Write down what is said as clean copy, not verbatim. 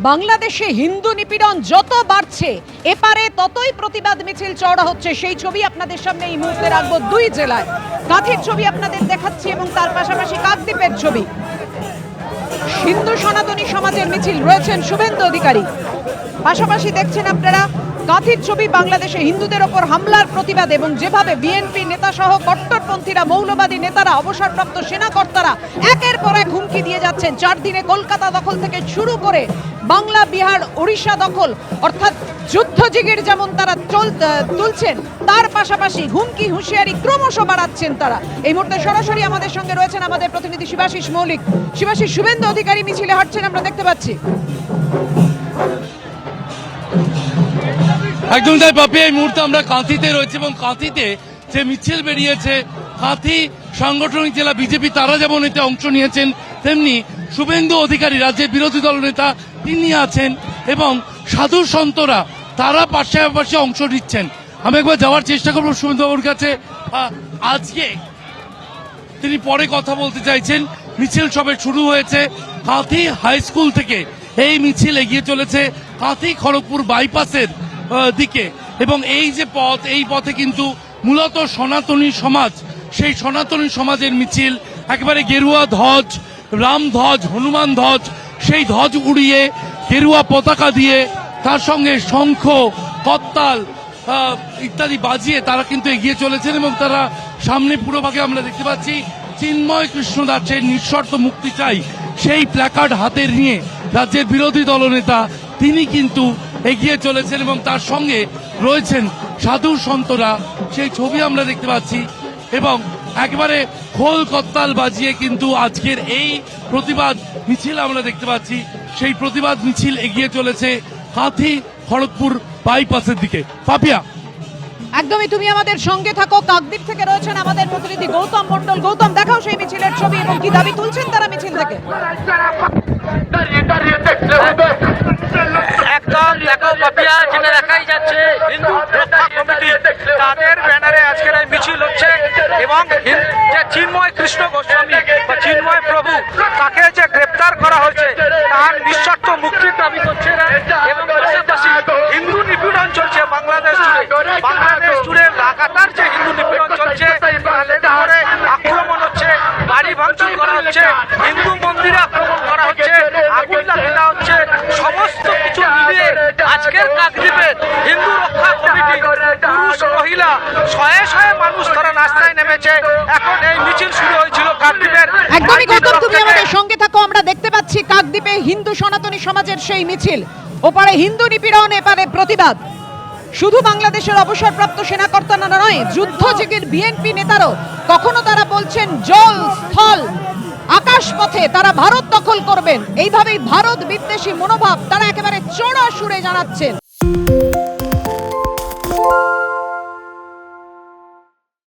বাংলাদেশে হিন্দু নিপীড়ন যত বাড়ছে এপারে ততই প্রতিবাদ মিছিল চওড়া হচ্ছে। সেই ছবি আপনাদের সামনে এই মুহূর্তে রাখবো দুই জেলায়। কাঁথির ছবি আপনাদের দেখাচ্ছি এবং তার পাশাপাশি কাকদ্বীপের ছবি। হিন্দু সনাতনী সমাজের মিছিল, রয়েছেন শুভেন্দু অধিকারী। পাশাপাশি দেখছেন আপনারা কাঁথির ছবি, বাংলাদেশে হিন্দুদের ওপর হামলার প্রতিবাদ এবং যেভাবে বিএনপি নেতা সহ কট্টরপন্থীরা, মৌলবাদী নেতারা, অবসরপ্রাপ্ত সেনাকর্তারা একের পর এক হুমকি দিয়ে যাচ্ছেন। 4 দিনে কলকাতা দখল থেকে শুরু করে বাংলা, বিহার, ওড়িশা দখল, অর্থাৎ যুদ্ধজিগির যেমন তারা তুলছেন, তার পাশাপাশি হুমকি হুঁশিয়ারি ক্রমশ বাড়াচ্ছেন তারা। এই মুহূর্তে সরাসরি আমাদের সঙ্গে রয়েছেন আমাদের প্রতিনিধি শিবাশিস মৌলিক। শিবাশিস, শুভেন্দু অধিকারী মিছিলে হাঁটছেন আমরা দেখতে পাচ্ছি। একদম তাই পাপি, এই মুহূর্তে আমরা কাঁথিতে রয়েছে এবং কাঁথিতে যে মিছিল বেরিয়েছে, কাঁথি সাংগঠনিক জেলা বিজেপি তারা যেমন এতে অংশ নিয়েছেন, তেমনি শুভেন্দু অধিকারী রাজ্যের বিরোধী দল নেতা তিনি আছেন এবং সাধু সন্তরা তারা পাশাপাশি অংশ নিচ্ছেন। আমি একবার যাওয়ার চেষ্টা করবো শুভেন্দু বাবুর কাছে। আজকে তিনি পরে কথা বলতে চাইছেন। মিছিল সবে শুরু হয়েছে কাঁথি হাই স্কুল থেকে, এই মিছিল এগিয়ে চলেছে কাঁথি খড়গপুর বাইপাসের দিকে এবং এই যে পথ, এই পথে কিন্তু মূলত সনাতনী সমাজ, সেই সনাতনী সমাজের মিছিল। একেবারে গেরুয়া ধ্বজ, রাম ধ্বজ, হনুমান ধ্বজ, সেই ধ্বজ উড়িয়ে গেরুয়া পতাকা দিয়ে তার সঙ্গে শঙ্খ, করতাল ইত্যাদি বাজিয়ে তারা কিন্তু এগিয়ে চলেছেন এবং তারা সামনে পুরোভাগে আমরা দেখতে পাচ্ছি চিন্ময় কৃষ্ণ দাসের নিঃশর্ত মুক্তি চাই সেই প্ল্যাকার্ড হাতে নিয়ে রাজ্যের বিরোধী দলনেতা তিনি কিন্তু এগিয়ে চলেছেন এবং তার সঙ্গে রয়েছেন সাধু সন্তরা, সেই ছবি আমরা দেখতে পাচ্ছি এবং একেবারে খোল করতাল বাজিয়ে কিন্তু আজকের এই প্রতিবাদ মিছিল আমরা দেখতে পাচ্ছি। সেই প্রতিবাদ মিছিল এগিয়ে চলেছে কাঁথি খড়গপুর বাইপাসের দিকে। পাপিয়া, একদমই তুমি আমাদের সঙ্গে থাকো। কাকদ্বীপ থেকে রয়েছেন আমাদের প্রতিনিধি গৌতম মণ্ডল। গৌতম, দেখাও সেই মিছিলের ছবি এবং কি দাবি তুলছেন তারা মিছিল থেকে। একদম দেখো পাপিয়া, যেটা দেখাই যাচ্ছে হিন্দু রক্ষা কমিটি তাদের ব্যানারে আজকের এই মিছিল হচ্ছে এবং যে চিন্ময় কৃষ্ণ গোস্বামী বা চিন্ময় প্রভু তাকে যে গ্রেপ্তার করা হয়েছে তার নিঃশর্ত মুক্তির দাবি করছে এবং পাশাপাশি হিন্দু নিপীড়ন চলছে বাংলাদেশ জুড়ে লাগাতার যে হিন্দু নিপীড়ন চলছে, আক্রমণ হচ্ছে, বাড়ি ভাঙচুর করা হচ্ছে, হিন্দু মন্দিরে আক্রমণ করা হচ্ছে, আগুন লাগিয়ে দেওয়া হচ্ছে, সমস্ত কিছু মিলিয়ে আজকের কাকদ্বীপে হিন্দু রক্ষা কমিটি পুরুষ মহিলা শয়ে শয়ে মানুষ তারা রাস্তায় নেমেছে। এখন এই মিছিল শুরু হয়েছিল কাকদ্বীপের। একদমই গৌতম, তুমি আমাদের সঙ্গে থাকো। আমরা দেখতে পাচ্ছি কাকদ্বীপে হিন্দু সনাতনী সমাজের সেই মিছিল। ওপারে হিন্দু নিপীড়ন, এপারে প্রতিবাদ। শুধু বাংলাদেশের অবসরপ্রাপ্ত সেনাকর্তারা নয়, যুদ্ধজিগির বিএনপি নেতারও কখনো তারা বলছেন জল, স্থল, আকাশ পথে তারা ভারত দখল করবেন। এইভাবেই ভারত বিদ্বেষী মনোভাব তারা একেবারে চড়া সুরে জানাচ্ছেন।